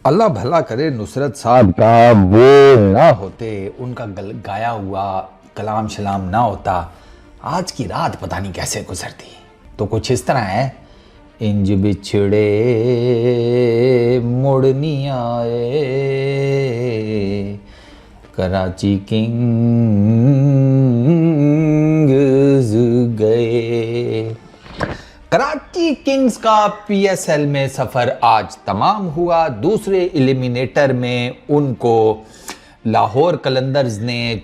अल्लाह भला करे नुसरत साहब का वो ना होते, उनका गाया हुआ कलाम शलाम ना होता, आज की रात पता नहीं कैसे गुजरती। तो कुछ इस तरह है, इंज बिछड़े मुड़ नहीं आए, कराची किंग्स गए। कराची किंग्स का पीएसएल में सफर आज तमाम हुआ। दूसरे एलिमिनेटर में उनको लाहौर कलंदर्स ने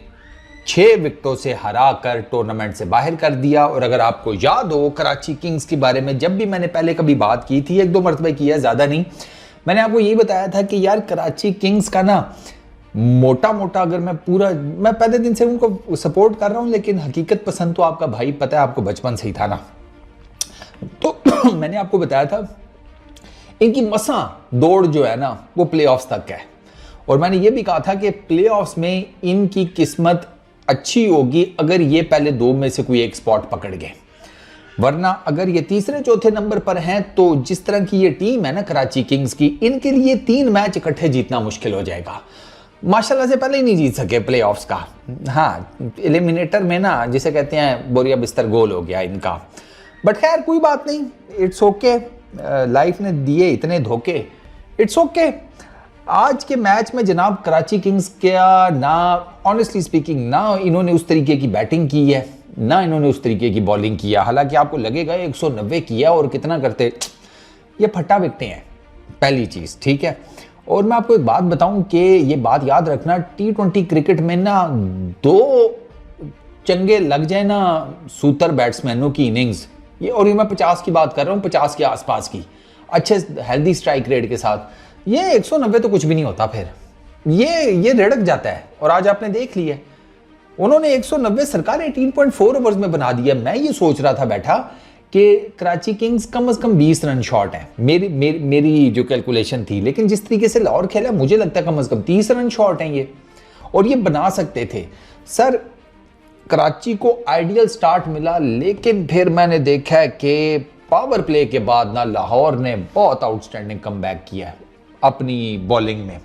6 विकेटों से हराकर टूर्नामेंट से बाहर कर दिया। और अगर आपको याद हो कराची किंग्स के बारे में जब भी मैंने पहले कभी बात की थी, 1-2 मरतबा की है, ज़्यादा नहीं, मैंने आपको यही बताया था कि यार कराची किंग्स का ना मोटा मोटा अगर मैं पहले दिन से उनको सपोर्ट कर रहा हूँ, लेकिन हकीकत पसंद तो आपका भाई, पता है आपको बचपन से ही था ना। तो मैंने आपको बताया था इनकी मसा दौड़ जो है ना वो प्लेऑफ्स तक है। और मैंने ये भी कहा था कि प्लेऑफ्स में इनकी किस्मत अच्छी होगी अगर ये पहले 2 में से कोई एक स्पॉट पकड़ गए, वरना अगर ये तीसरे चौथे नंबर पर हैं तो जिस तरह की ये टीम है ना कराची किंग्स की, इनके लिए 3 मैच इकट्ठे जीतना मुश्किल हो जाएगा। माशाल्लाह से पहले ही नहीं जीत सके प्लेऑफ्स का। हाँ, एलिमिनेटर में ना जिसे कहते हैं बोरिया बिस्तर गोल हो गया इनका, बट खैर कोई बात नहीं, इट्स ओके। लाइफ ने दिए इतने धोखे, इट्स ओके। आज के मैच में जनाब कराची किंग्स क्या ना, ऑनेस्टली स्पीकिंग, ना इन्होंने उस तरीके की बैटिंग की है, ना इन्होंने उस तरीके की बॉलिंग किया। हालांकि आपको लगेगा 190 किया और कितना करते, ये फट्टा विकटें हैं पहली चीज़, ठीक है। और मैं आपको एक बात बताऊं कि ये बात याद रखना, T20 क्रिकेट में ना 2 चंगे लग जाए ना सूतर बैट्समैनों की इनिंग्स, ये और ये मैं 50 की बात कर रहा हूँ, 50 के आसपास की, अच्छे हेल्दी स्ट्राइक रेट के साथ, ये 190 तो कुछ भी नहीं होता, फिर ये रिड़क जाता है। और आज आपने देख लिया, उन्होंने 190 सरकार 18.4 ओवर्स में बना दिया। मैं ये सोच रहा था बैठा कि कराची किंग्स कम से कम 20 रन शॉर्ट है, मेरी जो कैलकुलेशन थी, लेकिन जिस तरीके से लाहौर खेला मुझे लगता है कम से कम 30 रन शॉर्ट हैं ये, और ये बना सकते थे। सर कराची को आइडियल स्टार्ट मिला, लेकिन फिर मैंने देखा है कि पावर प्ले के बाद ना लाहौर ने बहुत आउटस्टैंडिंग कमबैक किया है अपनी बॉलिंग में।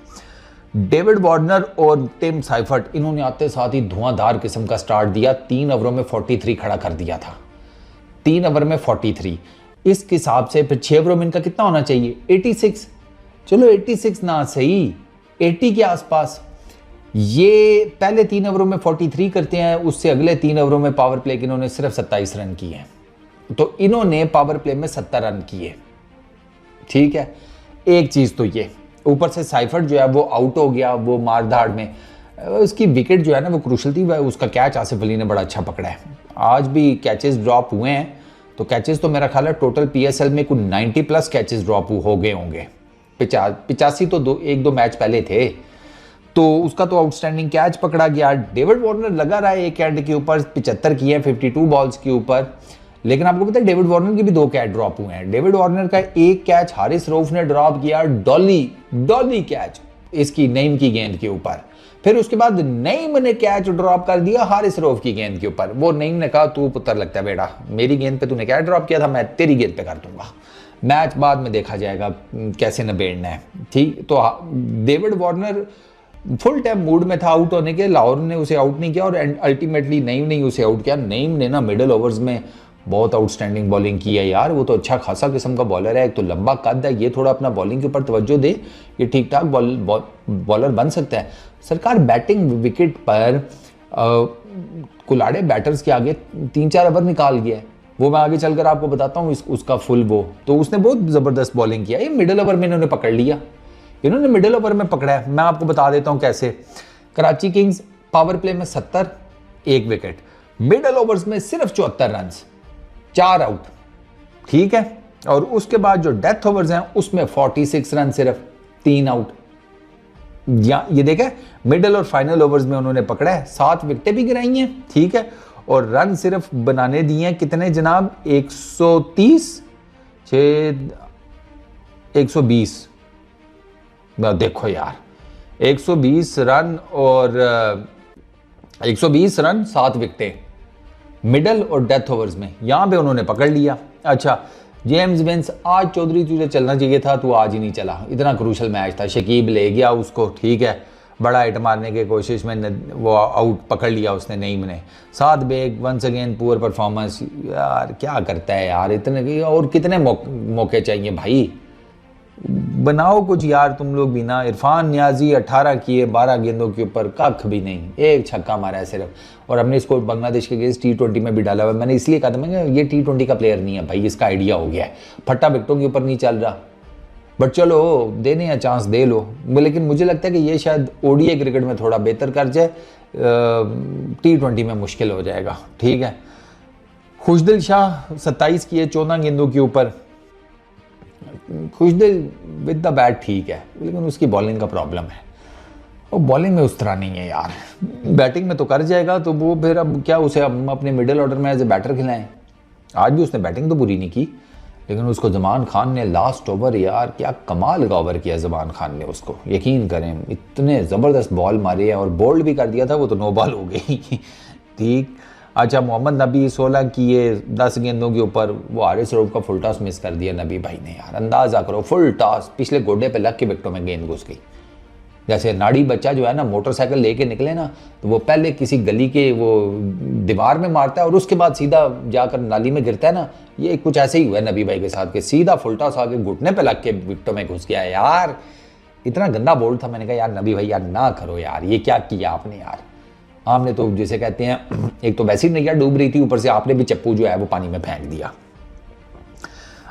डेविड वार्नर और टिम साइफर्ट, इन्होंने आते साथ ही धुआंधार किस्म का स्टार्ट दिया। 3 ओवरों में 43 खड़ा कर दिया था, 3 ओवर में 43। इस हिसाब से फिर 6 ओवरों में इनका कितना होना चाहिए, 86। चलो 86 ना सही, 80 के आसपास। ये पहले 3 ओवरों में 43 करते हैं, उससे अगले 3 ओवरों में पावर प्ले के इन्होंने सिर्फ 27 रन किए हैं, तो इन्होंने पावर प्ले में 70 रन किए, ठीक है। एक चीज़ तो ये, ऊपर से साइफर्ट जो है वो आउट हो गया, वो मारधाड़ में, उसकी विकेट जो है ना वो क्रूशल थी, उसका कैच आसिफ अली ने बड़ा अच्छा पकड़ा है। आज भी कैचेस ड्रॉप हुए हैं, तो कैचेस तो मेरा ख्याल है टोटल पीएसएल में कुछ 90+ कैचेस ड्रॉप हो गए होंगे। 85 तो 1-2 मैच पहले थे, तो उसका तो आउटस्टैंडिंग कैच पकड़ा गया। डेविड वार्नर लगा रहा है एक कैच के ऊपर, 75 किए हैं 52 बॉल्स के ऊपर, लेकिन आपको पता है डेविड वार्नर के भी 2 कैच ड्रॉप हुए हैं। डेविड वार्नर का एक कैच हारिस रऊफ ने ड्रॉप किया, डॉली कैच इसकी नईम की गेंद के ऊपर, फिर उसके बाद नईम ने कैच ड्रॉप कर दिया हारिस रऊफ की गेंद के ऊपर। वो नईम ने कहा तू पुत्र लगता है बेटा, मेरी गेंद पे तूने कैच ड्रॉप किया था, मैं तेरी गेंद पे कर दूंगा, मैच बाद में देखा जाएगा कैसे नबेड़ना है, ठीक। तो David Warner full time mood में था आउट होने के, लाहौर ने उसे आउट नहीं किया और अल्टीमेटली नईम ने उसे आउट किया। नईम ने ना मिडिल ओवर्स में बहुत आउटस्टैंडिंग बॉलिंग की है यार, वो तो अच्छा खासा किस्म का बॉलर है, एक तो लंबा कद है, ये थोड़ा अपना बॉलिंग के ऊपर तवज्जो दे, ये ठीक ठाक बॉलर बन सकता है। सरकार बैटिंग विकेट पर कुलाड़े बैटर्स के आगे 3-4 ओवर निकाल गया है, वो मैं आगे चलकर आपको बताता हूँ उसका फुल वो, तो उसने बहुत ज़बरदस्त बॉलिंग किया। ये मिडिल ओवर में इन्होंने पकड़ लिया, इन्होंने मिडिल ओवर में पकड़ा है। मैं आपको बता देता हूँ कैसे। कराची किंग्स पावर प्ले में 70, 1 विकेट, मिडिल ओवर्स में सिर्फ 74 रन, 4 आउट, ठीक है। और उसके बाद जो डेथ ओवर्स हैं उसमें 46 रन, सिर्फ 3 आउट। ये देखा, मिडिल और फाइनल ओवर्स में उन्होंने पकड़ा है, 7 विकेटें भी गिराई हैं, ठीक है। और रन सिर्फ बनाने दिए हैं कितने जनाब, 130, 120। देखो यार, 120 रन और 120 रन, 7 विकेटें मिडल और डेथ ओवर्स में, यहां पे उन्होंने पकड़ लिया। अच्छा, जेम्स विंस, आज चौधरी तुझे चलना चाहिए था, तू आज ही नहीं चला, इतना क्रूशल मैच था। शकीब ले गया उसको, ठीक है, बड़ा हिट मारने की कोशिश में वो आउट पकड़ लिया उसने नईम ने। 7 बेग, वंस अगेन पुअर परफॉर्मेंस। यार क्या करता है यार, इतने और कितने मौके चाहिए भाई, बनाओ कुछ यार तुम लोग भी ना। इरफान नियाजी 18 किए 12 गेंदों के ऊपर, कख भी नहीं, एक छक्का मारा है सिर्फ। और हमने इसको बांग्लादेश के अगेंस्ट T20 में भी डाला हुआ। मैंने इसलिए कहा था, मैं ये T20 का प्लेयर नहीं है भाई, इसका आइडिया हो गया है, फट्टा विकेटों के ऊपर नहीं चल रहा। बट चलो देने या चांस दे लो, लेकिन मुझे लगता है कि ये शायद ODI क्रिकेट में थोड़ा बेहतर कर जाए, T20 में मुश्किल हो जाएगा, ठीक है। खुशदिल शाह 27 किए 14 गेंदों के ऊपर। खुशदिल विद द बैट ठीक है, लेकिन उसकी बॉलिंग का प्रॉब्लम है, वो बॉलिंग में उस तरह नहीं है यार। बैटिंग में तो कर जाएगा, तो वो फिर अब क्या उसे हम अपने मिडिल ऑर्डर में एज ए बैटर खिलाएं। आज भी उसने बैटिंग तो बुरी नहीं की, लेकिन उसको जमान खान ने लास्ट ओवर, यार क्या कमाल का ओवर किया जमान खान ने उसको, यकीन करें इतने ज़बरदस्त बॉल मारे हैं, और बोल्ड भी कर दिया था वो, तो नो बॉल हो गई ठीक। अच्छा, मोहम्मद नबी 16 किए 10 गेंदों के ऊपर, वो हारिस रऊफ का फुल टॉस मिस कर दिया नबी भाई ने। यार अंदाज़ा करो, फुल टॉस पिछले गोडे पे लग के विकेटों में गेंद घुस गई। जैसे नाड़ी बच्चा जो है ना, मोटरसाइकिल लेके निकले ना, तो वो पहले किसी गली के वो दीवार में मारता है और उसके बाद सीधा जाकर नाली में गिरता है ना, ये कुछ ऐसे ही हुआ है नबी भाई के साथ, के सीधा फुल टॉस आके घुटने पे लग के विकेटों में घुस गया है। यार इतना गंदा बोल्ड था, मैंने कहा यार नबी भाई यार ना करो यार, ये क्या किया आपने यार। आपने तो जिसे कहते हैं, एक तो वैसी नैया डूब रही थी, ऊपर से आपने भी चप्पू जो है वो पानी में फेंक दिया।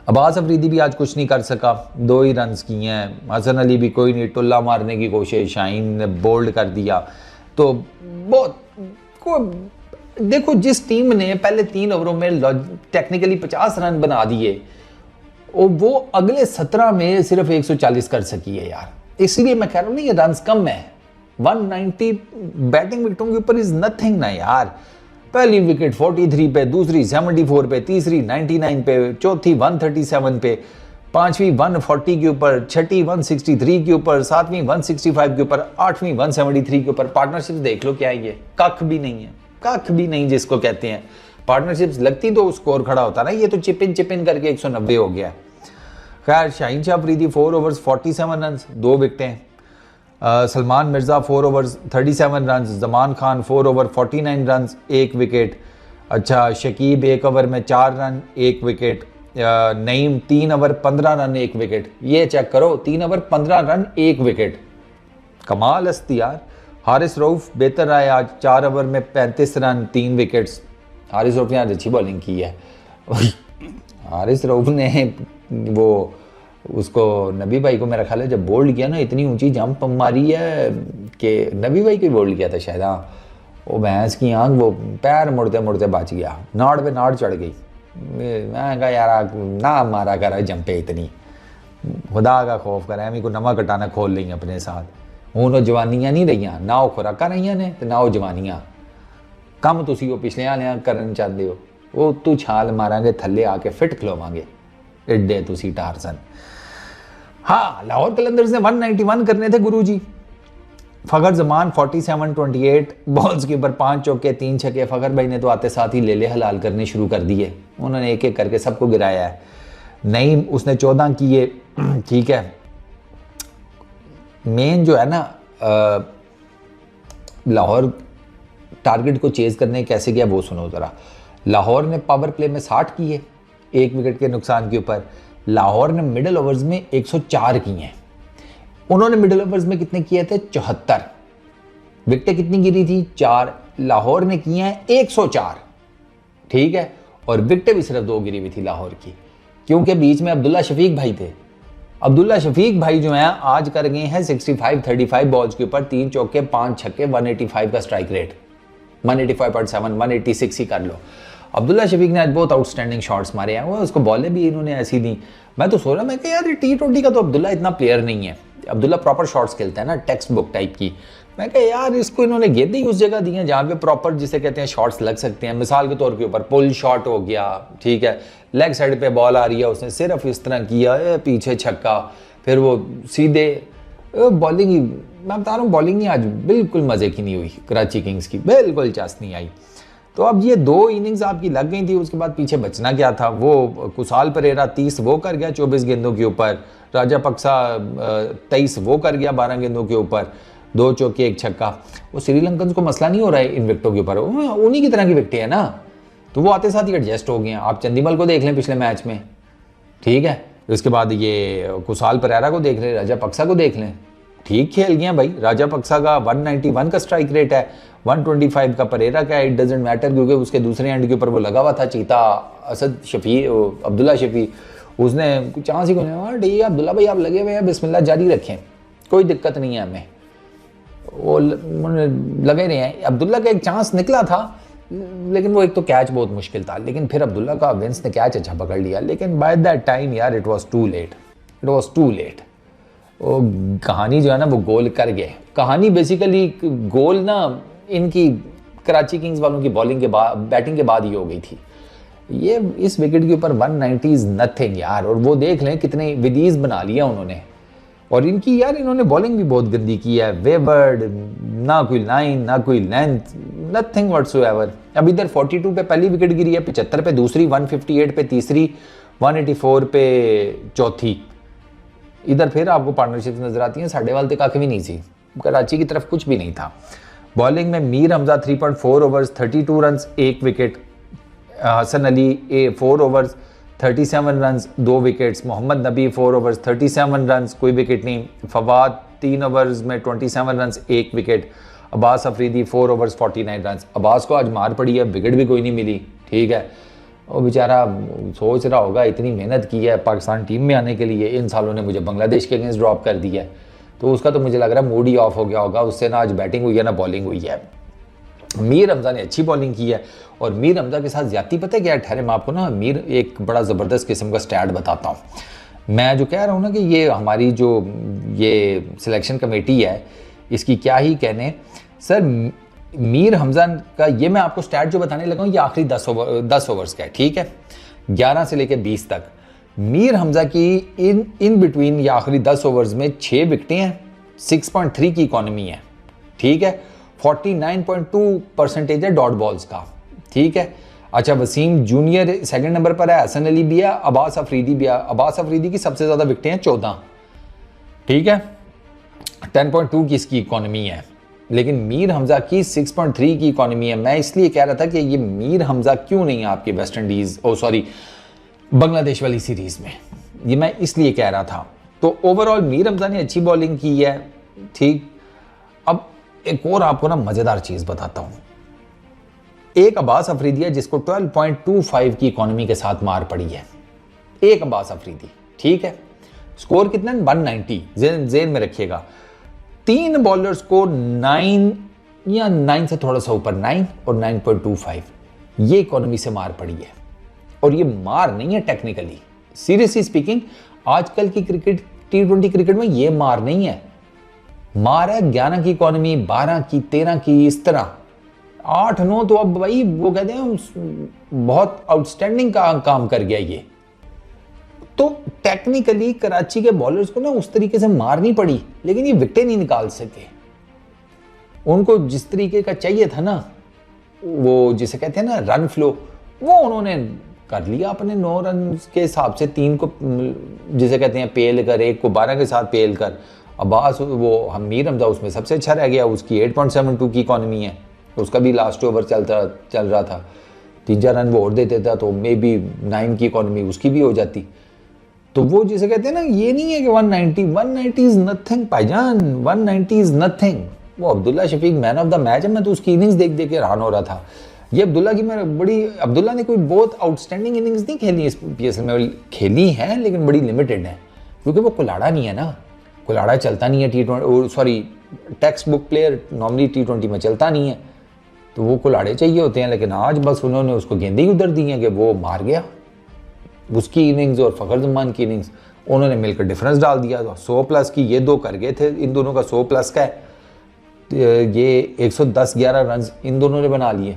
अब्बास अफरीदी भी आज कुछ नहीं कर सका, 2 ही रन्स किए हैं। हसन अली भी कोई नहीं, टुल्ला मारने की कोशिश, शाहीन ने बोल्ड कर दिया। तो बहुत देखो, जिस टीम ने पहले 3 ओवरों में टेक्निकली 50 रन बना दिए, वो अगले 17 में सिर्फ 140 कर सकी है यार। इसलिए मैं कह रहा हूँ ना, ये रन्स कम है। 190 बैटिंग विकेटों के ऊपर इज नथिंग ना यार। पहली विकेट 43 पे, दूसरी 74 पे, तीसरी 99 पे, चौथी 137 पे, पांचवी 140 के ऊपर, छठी 163 के ऊपर, सातवीं 165 के ऊपर, आठवीं 173 के ऊपर। पार्टनरशिप देख लो क्या है, ये कख भी नहीं है, कख भी नहीं जिसको कहते हैं पार्टनरशिप्स। लगती तो स्कोर खड़ा होता ना, ये तो चिपिन चिपिन करके 190 हो गया। खैर, शाहीन शाह अफरीदी 4 ओवर्स 47 रन, 2 विकेटें। Salman Mirza 4 overs 37 run, Zaman Khan 4 over 49 run, 1 wicket. अच्छा, शकीब 1 ओवर में 4 run, 1 wicket. Naeem 3 over 15 run, 1 wicket. ये चेक करो, 3 ओवर 15 रन, 1 विकेट, कमाल हस्ती यार। हारिस रऊफ बेहतर रहा है आज, 4 ओवर में 35 रन, 3 विकेट्स। हारिस रऊफ ने आज अच्छी बॉलिंग की है हारिस रऊफ ने वो उसको नबी भाई को मेरा ख्याल है जब बोल्ड किया ना, इतनी ऊंची जंप मारी है कि नबी भाई को बोल्ड किया था शायद। हाँ, वो भैंस की आंख, वो पैर मुड़ते मुड़ते बच गया, नाड़ पे नाड़ चढ़ गई। मैं कहा यार ना मारा कर जंपे इतनी, खुदा का खौफ करा, मेरे को नमक कटाना खोल ली अपने साथ। हूँ जवानियाँ नहीं रही, ना वो खुराका रही ने, तो ना वो जवानियाँ। कम तुसी वो पिछले वाले करन चाहते हो, वो तू छाल मारांगे थले आके फिट खिलवांगे, एडे तुसी टारसन। हाँ, लाहौर कलंदर्स ने 191 करने थे गुरुजी। फखर जमान 47-28 बॉल्स के ऊपर 5 चौके 3 छक्के। फखर भाई ने तो आते साथ ही ले हलाल करने शुरू कर दिए, उन्होंने एक एक करके सबको गिराया है। नईम उसने 14 किए, ठीक है। मेन जो है ना, लाहौर टारगेट को चेज करने कैसे गया वो सुनो ज़रा। लाहौर ने पावर प्ले में 60 किए 1 विकेट के नुकसान के ऊपर। लाहौर ने मिडिल ओवर्स में 104 किए हैं। उन्होंने मिडिल ओवर्स में कितने किए थे? 74। विकेटें कितनी गिरी थी? 4। लाहौर ने किए हैं 104, ठीक है। और विकेटें भी सिर्फ 2 गिरी हुई थी लाहौर की, क्योंकि बीच में अब्दुल्ला शफीक भाई थे। अब्दुल्ला शफीक भाई जो हैं आज कर गए हैं 65-35 बॉल्स के ऊपर, 3 चौके 5 छक्के, 185 का स्ट्राइक रेट, 185.7, 186 ही कर लो। अब्दुल्ला शफीक ने आज बहुत आउटस्टैंडिंग शॉट्स मारे हैं, वो उसको बॉलें भी इन्होंने ऐसी दी। मैं तो सोच रहा, मैं यार T20 का तो अब्दुल्ला इतना प्लेयर नहीं है। अब्दुल्ला प्रॉपर शॉट्स खेलता है ना, टेक्स्ट बुक टाइप की। मैं कहा यार इसको इन्होंने गेंदें ही उस जगह दी हैं जहाँ पे प्रॉपर जिसे कहते हैं शॉट्स लग सकते हैं। मिसाल के तौर के ऊपर पुल शॉट हो गया, ठीक है, लेग साइड पे बॉल आ रही है, उसने सिर्फ इस तरह किया, पीछे छक्का, फिर वो सीधे बॉलिंग ही। मैं बता रहा हूँ बॉलिंग ही आज बिल्कुल मज़े की नहीं हुई कराची किंग्स की, बिल्कुल चास नहीं आई। तो अब ये 2 इनिंग्स आपकी लग गई थी, उसके बाद पीछे बचना क्या था। वो कुशाल परेरा 30 वो कर गया 24 गेंदों के ऊपर, राजापक्सा 23 वो कर गया 12 गेंदों के ऊपर, 2 चौके 1 छक्का। वो श्रीलंकन को मसला नहीं हो रहा है इन विकेटों के ऊपर, उन्हीं की तरह की विकेटें है ना, तो वो आते साथ ही एडजस्ट हो गए हैं। आप चंदीमल को देख लें पिछले मैच में, ठीक है, उसके बाद ये कुशाल परेरा को देख लें, राजापक्सा को देख लें, ठीक खेल गए भाई। राजापक्सा का 191 का स्ट्राइक रेट है, 125 का परेरा का है। इट डजेंट मैटर, क्योंकि उसके दूसरे एंड के ऊपर वो लगा हुआ था चीता असद शफी, अब्दुल्ला शफी, उसने चांस ही को ठीक है अब्दुल्ला भाई आप लगे हुए हैं, बिस्मिल्लाह जारी रखें, कोई दिक्कत नहीं है हमें, वो लगे रहे हैं। अब्दुल्ला का एक चांस निकला था, लेकिन वो एक तो कैच बहुत मुश्किल था, लेकिन फिर अब्दुल्ला का विंस ने कैच अच्छा पकड़ लिया, लेकिन बाय दैट टाइम यार it was too late, it was too late. वो कहानी जो है ना वो गोल कर गए। कहानी बेसिकली गोल ना इनकी कराची किंग्स वालों की बॉलिंग के बाद, बैटिंग के बाद ही हो गई थी। ये इस विकेट के ऊपर 190 इज नथिंग यार, और वो देख लें कितने विदीज बना लिया उन्होंने। और इनकी यार इन्होंने बॉलिंग भी बहुत गंदी की है, वेवर्ड, ना कोई लाइन ना कोई लेंथ, नथिंग व्हाटसोएवर। अब इधर 42 पे पहली विकेट गिरी है, 75 पे दूसरी, 158 पे तीसरी, 184 पे चौथी। इधर फिर आपको पार्टनरशिप नजर आती है, साढ़े वाल तक भी नहीं थी, कराची की तरफ कुछ भी नहीं था। बॉलिंग में Mir Hamza 3.4 overs 32 run 1 wicket, Hasan Ali 4 overs 37 runs 2 wickets, Mohammad Nabi 4 overs 37 runs कोई विकेट नहीं, फवाद 3 ओवर्स में 27 runs 1 wicket, Abbas Afridi 4 overs 49 runs. Abbas को आज मार पड़ी है, विकेट भी कोई नहीं मिली, ठीक है। वो बेचारा सोच रहा होगा इतनी मेहनत की है पाकिस्तान टीम में आने के लिए, इन सालों ने मुझे बांग्लादेश के अगेंस्ट ड्रॉप कर दिया है, तो उसका तो मुझे लग रहा है मूड ही ऑफ हो गया होगा, उससे ना आज बैटिंग हुई है ना बॉलिंग हुई है। मीर हमजा ने अच्छी बॉलिंग की है, और मीर हमजा के साथ ज्यादा पता है क्या, ठहरे मैं आपको ना मीर एक बड़ा ज़बरदस्त किस्म का स्टैट बताता हूँ। मैं जो कह रहा हूँ ना कि ये हमारी जो ये सिलेक्शन कमेटी है इसकी क्या ही कहने सर, मीर हमजा का ये मैं आपको स्टैट जो बताने लगा हूँ ये आखिरी 10 ओवर्स का है, ठीक है, 11 से लेकर 20 तक। मीर हमजा की इन बिटवीन या आखिरी 10 ओवर्स में 6 विकेटें हैं, 6.3 की इकॉनमी है, ठीक है, 49.2% है डॉट बॉल्स का, ठीक है। अच्छा, वसीम जूनियर सेकंड नंबर पर है, हसन अली भी है, अब्बास अफरीदी भी है। अब्बास अफरीदी की सबसे ज़्यादा विकेटें हैं 14, ठीक है, 10.2 की इसकी इकॉनमी है, लेकिन मीर हमजा की 6.3 की इकॉनमी है। मैं इसलिए कह रहा था कि ये मीर हमजा क्यों नहीं है आपके वेस्ट इंडीज़ बांग्लादेश वाली सीरीज़ में, ये मैं इसलिए कह रहा था। तो ओवरऑल मीर हमजा ने अच्छी बॉलिंग की है, ठीक। अब एक और आपको ना मज़ेदार चीज़ बताता हूँ। एक अब्बास अफरीदी है जिसको 12.25 की इकॉनमी के साथ मार पड़ी है, एक अब्बास अफरीदी, ठीक है। स्कोर कितना 190, जेन में रखिएगा। 3 बॉलर्स को 9 या 9 से थोड़ा सा ऊपर 9 और 9.25 ये इकॉनमी से मार पड़ी है। और ये मार नहीं है टेक्निकली, सीरियसली स्पीकिंग आजकल की क्रिकेट T20 क्रिकेट में ये मार नहीं है, मार है 11 की इकॉनमी, 12 की, 13 की, इस तरह 8-9 तो अब भाई वो कहते हैं बहुत आउटस्टैंडिंग काम कर गया ये। तो टेक्निकली कराची के बॉलर्स को ना उस तरीके से मारनी पड़ी, लेकिन ये विकेटें नहीं निकाल सके। उनको जिस तरीके का चाहिए था ना, वो जिसे कहते हैं ना रन फ्लो, वो उन्होंने कर लिया अपने 9 रन के हिसाब से, 3 को जिसे कहते हैं पेल कर, 1 को 12 के साथ पेल कर। अब्बास वो मीर हमजा उसमें सबसे अच्छा रह गया, उसकी 8.72 की इकॉनमी है, उसका भी लास्ट ओवर चल रहा था, 3-4 रन वो और देते था तो मे बी 9 की इकॉनमी उसकी भी हो जाती। तो वो जिसे कहते हैं ना, ये नहीं है कि 190 इज नथिंग भाईजान, 190 इज नथिंग। वो Abdullah Shafique man of the match है, मैं तो उसकी इनिंग्स देख के हैरान हो रहा था। ये अब्दुल्ला की अब्दुल्ला ने कोई बहुत आउटस्टैंडिंग इनिंग्स नहीं खेली इस PSL में, खेली है लेकिन बड़ी लिमिटेड है, क्योंकि वो कुलाड़ा नहीं है ना, कुलाड़ा चलता नहीं है T20, text book player normally T20 में चलता नहीं है, तो वो कुलाड़े चाहिए होते हैं। लेकिन आज बस उन्होंने उसको गेंदे ही उधर दी हैं कि वो मार गया। उसकी इनिंग्स और फ़खर जमान की इनिंग्स उन्होंने मिलकर डिफरेंस डाल दिया। 100+ की ये 2 कर गए थे, इन दोनों का 100+ का है, ये 110-11 रन इन दोनों ने बना लिए।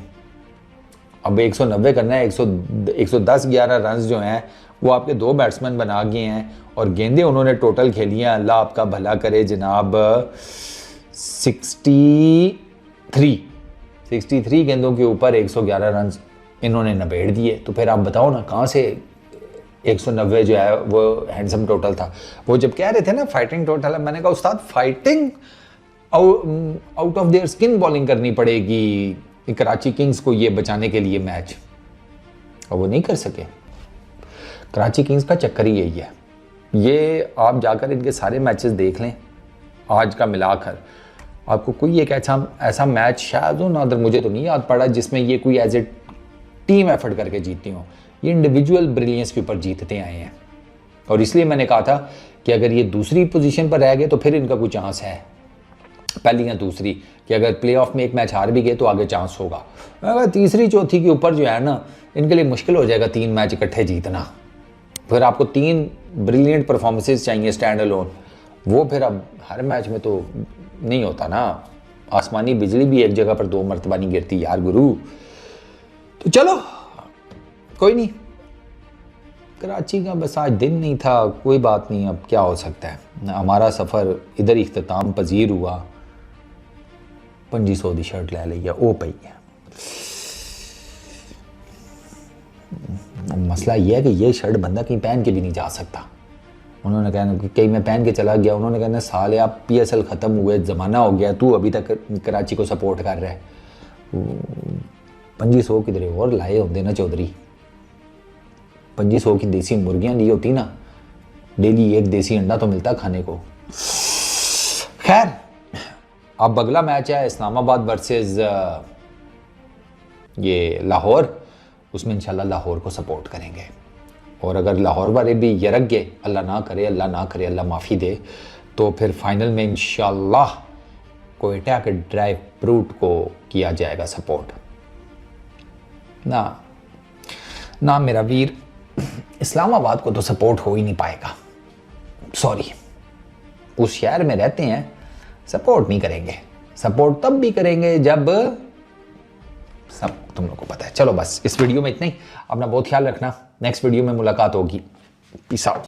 अब 190 करना है, 110-11 रन जो हैं वो आपके 2 बैट्समैन बना गए हैं, और गेंदे उन्होंने टोटल खेली हैं, अल्लाह आपका भला करे जनाब, 63 63 गेंदों के ऊपर 111 रन इन्होंने नबेड़ दिए। तो फिर आप बताओ ना कहाँ से 190 जो है वो हैंडसम टोटल था। वो जब कह रहे थे ना फाइटिंग टोटल है, मैंने कहा उस्ताद fighting out of their skin bowling करनी पड़ेगी कराची किंग्स को ये बचाने के लिए मैच, और वो नहीं कर सके। कराची किंग्स का चक्कर ही यही है। ये आप जाकर इनके सारे मैचेस देख लें आज का मिलाकर, आपको कोई एक ऐसा मैच शायद हो नादर, मुझे तो नहीं याद पड़ा, जिसमें ये कोई एज ए टीम एफर्ट करके जीती हो। ये इंडिविजुअल ब्रिलियंस के ऊपर जीतते आए हैं। और इसलिए मैंने कहा था कि अगर ये दूसरी पोजीशन पर रह गए तो फिर इनका कोई चांस है, पहली या दूसरी, कि अगर प्लेऑफ में एक मैच हार भी गए तो आगे चांस होगा। अगर तीसरी चौथी के ऊपर जो है ना, इनके लिए मुश्किल हो जाएगा 3 मैच इकट्ठे जीतना। फिर आपको 3 ब्रिलियंट परफॉर्मेंसेस चाहिए स्टैंड अलोन, वो फिर अब हर मैच में तो नहीं होता ना। आसमानी बिजली भी एक जगह पर 2 मरतबा नहीं गिरती यार गुरु। तो चलो कोई नहीं, कराची का बस आज दिन नहीं था, कोई बात नहीं, अब क्या हो सकता है। हमारा सफ़र इधर इख्तिताम पजीर हुआ। 2500 की शर्ट ले ली है, वो पई है। मसला ये है कि ये शर्ट बंदा कहीं पहन के भी नहीं जा सकता। उन्होंने कहना कि कहीं मैं पहन के चला गया, उन्होंने कहना साले आप PSL ख़त्म हुए, ज़माना हो गया, तू अभी तक कराची को सपोर्ट कर रहा है। 2500 किधरे और लाए होते ना चौधरी, 2500 की देसी मुर्गियाँ ली होती ना, डेली एक देसी अंडा तो मिलता खाने को। खैर अब अगला मैच है इस्लामाबाद वर्सेस ये लाहौर, उसमें इंशाल्लाह लाहौर को सपोर्ट करेंगे। और अगर लाहौर वाले भी यरक गए, अल्लाह ना करे, अल्लाह ना करे, अल्लाह माफ़ी दे, तो फिर फाइनल में इंशाल्लाह कोयटा के ड्राई फ्रूट को किया जाएगा सपोर्ट। ना मेरा वीर, इस्लामाबाद को तो सपोर्ट हो ही नहीं पाएगा, सॉरी। उस शहर में रहते हैं, सपोर्ट नहीं करेंगे। सपोर्ट तब भी करेंगे जब सब तुम लोग को पता है। चलो बस इस वीडियो में इतना ही, अपना बहुत ख्याल रखना, नेक्स्ट वीडियो में मुलाकात होगी। Peace out.